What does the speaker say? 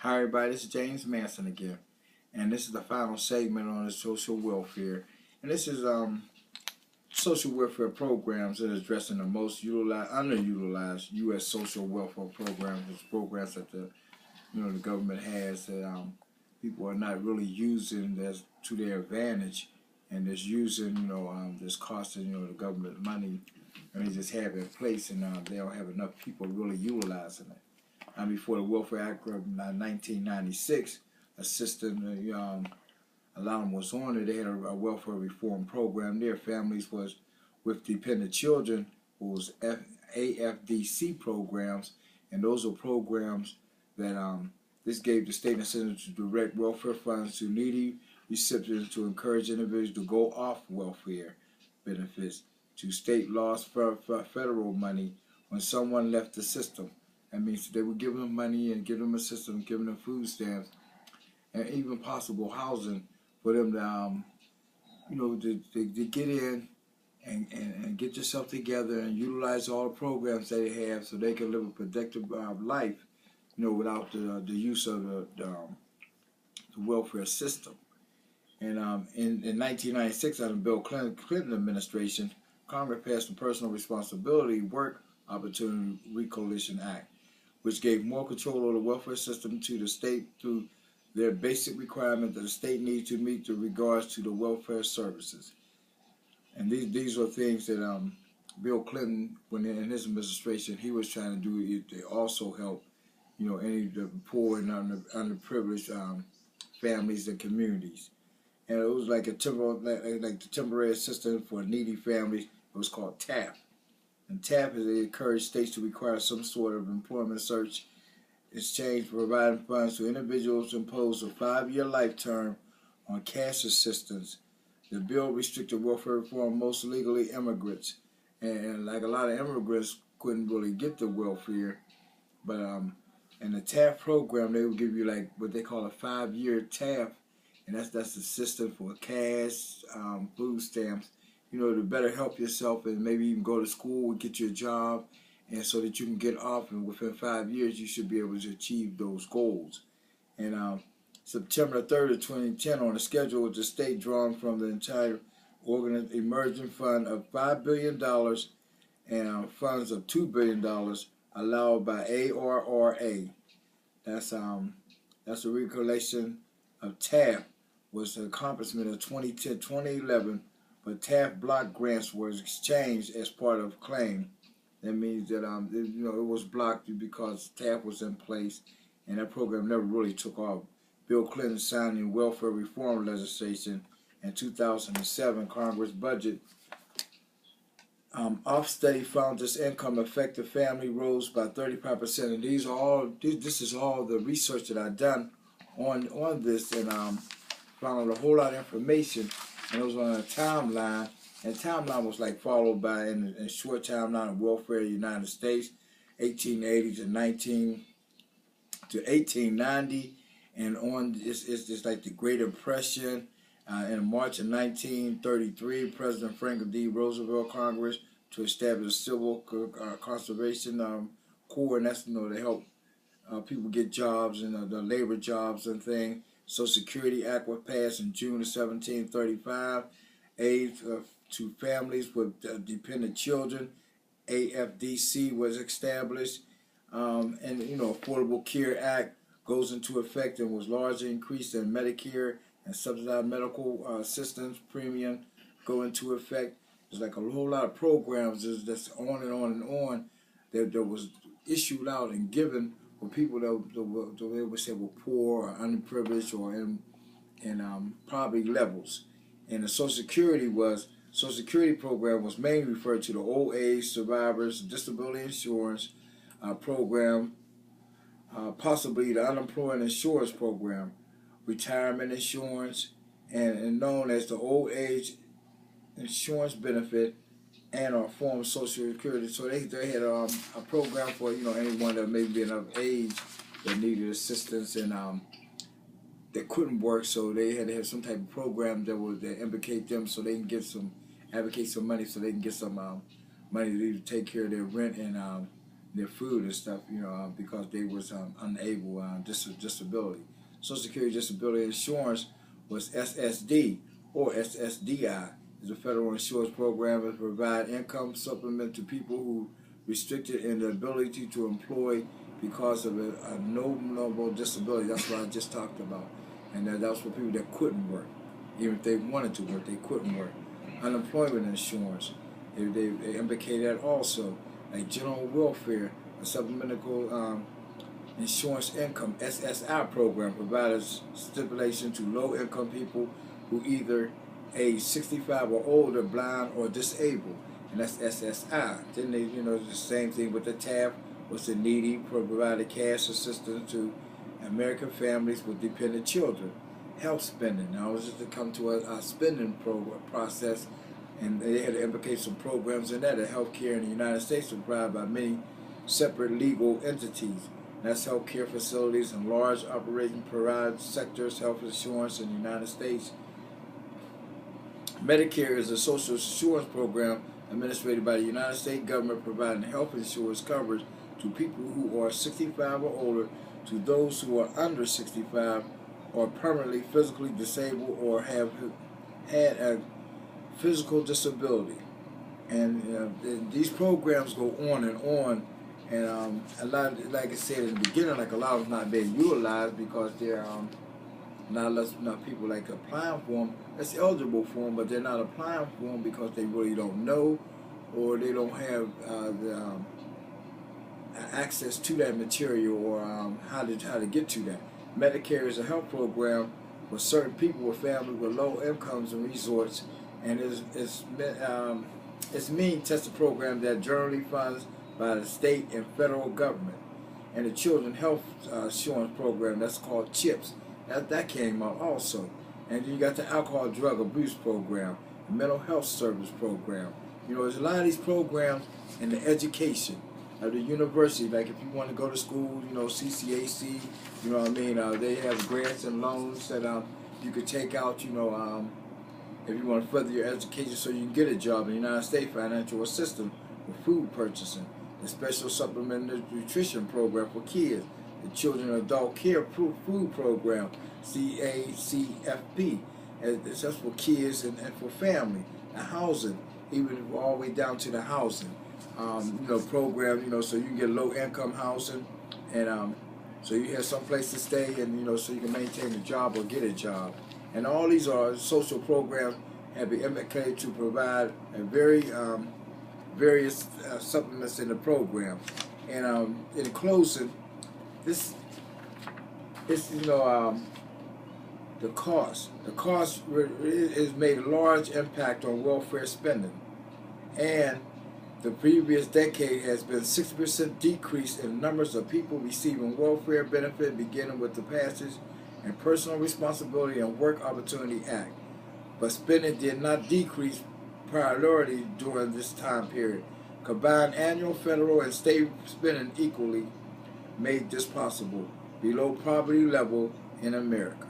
Hi everybody, this is James Manson again, and this is the final segment on the social welfare. And this is social welfare programs that are addressing the most underutilized U.S. social welfare programs. It's programs that the government has that people are not really using this to their advantage, and it's using this costing the government money, and they just have it in place, and they don't have enough people really utilizing it. Before the Welfare Act of 1996, a system a lot of them was on it. They had a welfare reform program. Their families was with dependent children, was AFDC programs, and those are programs that this gave the state incentives to direct welfare funds to needy recipients to encourage individuals to go off welfare benefits, to state lost federal money when someone left the system. That means they would give them money and give them a system, giving them food stamps, and even possible housing for them to get in and get yourself together and utilize all the programs that they have so they can live a productive life, without the use of the welfare system. And in 1996, under Bill Clinton administration, Congress passed the Personal Responsibility Work Opportunity Recoalition Act, which gave more control of the welfare system to the state through their basic requirement that the state needs to meet with regards to the welfare services. And these are things that Bill Clinton, when in his administration, he was trying to do. They also help, any of the poor and underprivileged families and communities. And it was like the temporary assistance for needy families. It was called TAP. And TAP is they encourage states to require some sort of employment search exchange for providing funds to individuals impose a 5-year life term on cash assistance. The bill restricted welfare reform most legally immigrants, and like a lot of immigrants couldn't really get the welfare, but in the TAP program they would give you like what they call a 5-year TAP, and that's the system for cash, food stamps, to better help yourself and maybe even go to school and get you a job, and so that you can get off, and within 5 years you should be able to achieve those goals. And September 3rd of 2010, on the schedule was the state drawn from the entire emerging fund of $5 billion and funds of $2 billion allowed by ARRA. That's a recollection of TAP was the accomplishment of 2010, 2011, but TAP block grants was exchanged as part of claim. That means that it was blocked because TAP was in place, and that program never really took off. Bill Clinton signed the welfare reform legislation in 2007 Congress budget. Off-study found this income effective family rose by 35%, and this is all the research that I've done on this, and found a whole lot of information, and it was on a timeline. And timeline was like followed by in a short timeline of welfare in the United States, 1880 to 1890, and on it's just like the Great Depression. In March of 1933, President Franklin D. Roosevelt Congress to establish a civil conservation corps, and that's to help people get jobs and the labor jobs and things. Social Security Act was passed in June of 1735. Aid to families with dependent children, AFDC was established, and Affordable Care Act goes into effect and was largely increased in Medicare and subsidized medical assistance premium go into effect. There's like a whole lot of programs that's on and on and on that was issued out and given for people that they would say were poor or underprivileged or in poverty levels. And the Social Security program was mainly referred to the old age survivors disability insurance program, possibly the unemployment insurance program, retirement insurance, and known as the old age insurance benefit, and a form of Social Security. So they had a program for anyone that may be of age that needed assistance and that couldn't work, so they had to have some type of program that implicate them so they can get advocate some money so they can get some money to take care of their rent and their food and stuff, because they was unable, disability. Social Security Disability Insurance was SSD or SSDI. Is a federal insurance program that provide income supplement to people who restricted in their ability to employ because of a noble disability. That's what I just talked about. And that's for people that couldn't work. Even if they wanted to work, they couldn't work. Unemployment insurance, they implicate that also. Like general welfare, a supplemental insurance income, SSI program, provides stipulation to low-income people who either age 65 or older, blind or disabled, and that's SSI. Then they, the same thing with the TAP, was the needy, provided cash assistance to American families with dependent children. Health spending. Now, I was just to come to a spending process, and they had to implicate some programs in that. The health care in the United States is provided by many separate legal entities. That's healthcare facilities and large operating private sectors, health insurance in the United States. Medicare is a social insurance program administered by the United States government, providing health insurance coverage to people who are 65 or older, to those who are under 65 or permanently physically disabled or have had a physical disability. And these programs go on and on. And a lot, like I said in the beginning, like a lot of them not being utilized because they're not people like applying for them. That's eligible for them, but they're not applying for them because they really don't know, or they don't have the access to that material, or how to get to that. Medicare is a health program for certain people with families with low incomes and resorts, and it's mean tested program that generally funds by the state and federal government. And the Children Health Insurance Program, that's called CHIPS, that came out also. And then you got the Alcohol Drug Abuse Program, the Mental Health Service Program. There's a lot of these programs in the education of the university. Like if you want to go to school, CCAC, they have grants and loans that you could take out, if you want to further your education so you can get a job in the United States financial assistance for food purchasing. The Special Supplemental Nutrition Program for kids, the Children and Adult Care Food Program, CACFP, that's for kids and for family. The housing, even all the way down to the housing, program, so you can get low income housing, and so you have some place to stay, and so you can maintain a job or get a job. And all these are social programs have been implemented to provide a various supplements in the program. And in closing, this is the cost. The cost has made a large impact on welfare spending, and the previous decade has been 60% decrease in numbers of people receiving welfare benefit, beginning with the passage and Personal Responsibility and Work Opportunity Act. But spending did not decrease priority during this time period. Combined annual federal and state spending equally made this possible, below poverty level in America.